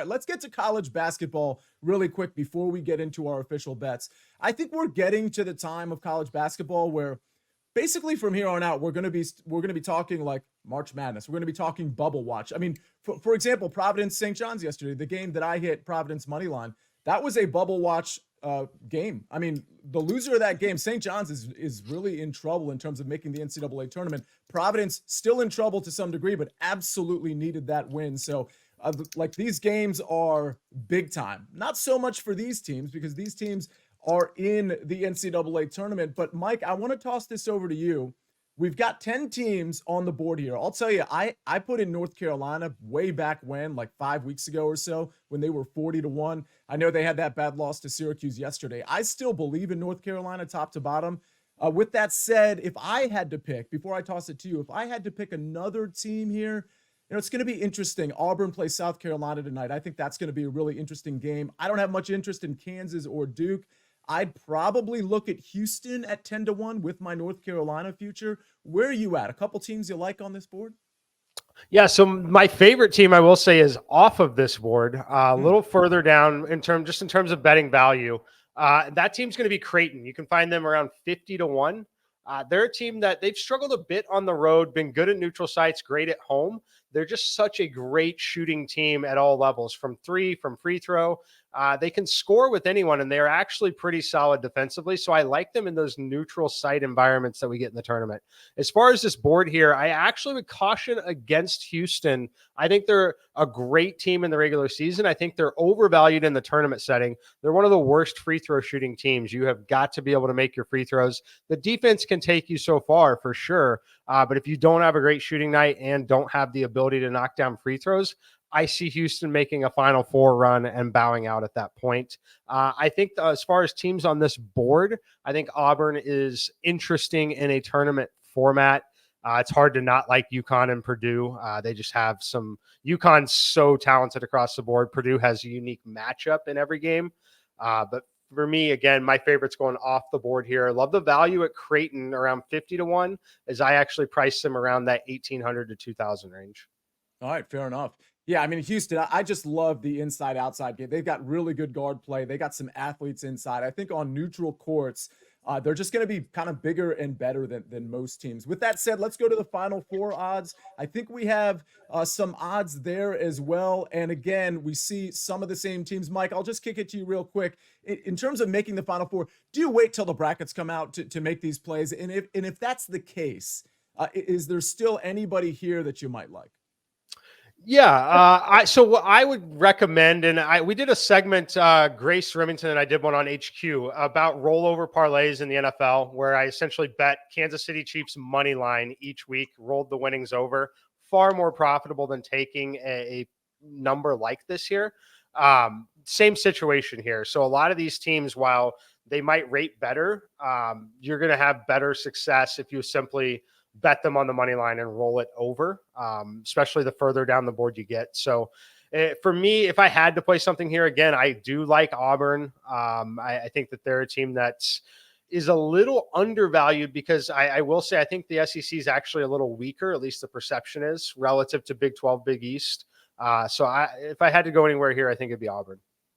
All right, let's get to college basketball really quick before we get into our official bets. I think we're getting to the time of college basketball where basically from here on out we're going to be talking like March Madness. We're going to be talking bubble watch. I mean, for example, Providence St. John's yesterday, the game that I hit Providence money line, that was a bubble watch game. I mean, the loser of that game, St. John's, is really in trouble in terms of making the NCAA tournament. Providence still in trouble to some degree, but absolutely needed that win. So like these games are big time. Not so much for these teams because these teams are in the NCAA tournament. But Mike, I want to toss this over to you. We've got 10 teams on the board here. I'll tell you, I put in North Carolina way back when, like 5 weeks ago or so, when they were 40-1. I know they had that bad loss to Syracuse yesterday. I still believe in North Carolina top to bottom. With that said, if I had to pick, before I toss it to you, if I had to pick another team here, it's going to be interesting. Auburn plays South Carolina tonight. I think that's going to be a really interesting game. I don't have much interest in Kansas or Duke. I'd probably look at Houston at 10-1 with my North Carolina future. Where are you at? A couple teams you like on this board? Yeah, so my favorite team, I will say, is off of this board, a little further down in terms of betting value. That team's going to be Creighton. You can find them around 50-1. They're a team that they've struggled a bit on the road, been good at neutral sites, great at home. They're just such a great shooting team at all levels, from three, from free throw. They can score with anyone, and they're actually pretty solid defensively. So I like them in those neutral site environments that we get in the tournament. As far as this board here, I actually would caution against Houston. I think they're a great team in the regular season. I think they're overvalued in the tournament setting. They're one of the worst free throw shooting teams. You have got to be able to make your free throws. The defense can take you so far for sure. But if you don't have a great shooting night and don't have the ability to knock down free throws, I see Houston making a Final Four run and bowing out at that point. I think as far as teams on this board, I think Auburn is interesting in a tournament format. It's hard to not like UConn and Purdue. They just have some – UConn's so talented across the board. Purdue has a unique matchup in every game. But for me, again, my favorite's going off the board here. I love the value at Creighton around 50-1 as I actually price them around that 1,800 to 2,000 range. All right, fair enough. Yeah, I mean, Houston, I just love the inside-outside game. They've got really good guard play. They got some athletes inside. I think on neutral courts, they're just going to be kind of bigger and better than most teams. With that said, let's go to the Final Four odds. I think we have some odds there as well. And again, we see some of the same teams. Mike, I'll just kick it to you real quick. In terms of making the Final Four, do you wait till the brackets come out to make these plays? And if that's the case, is there still anybody here that you might like? Yeah. So what I would recommend, and we did a segment, Grace Remington and I did one on HQ about rollover parlays in the NFL, where I essentially bet Kansas City Chiefs money line each week, rolled the winnings over. Far more profitable than taking a number like this here. Same situation here. So a lot of these teams, while they might rate better, you're going to have better success if you simply bet them on the money line and roll it over, especially the further down the board you get. So for me, if I had to play something here, again, I do like Auburn. I think that they're a team that is a little undervalued because I will say I think the SEC is actually a little weaker, at least the perception is, relative to Big 12, Big East. So if I had to go anywhere here, I think it'd be Auburn.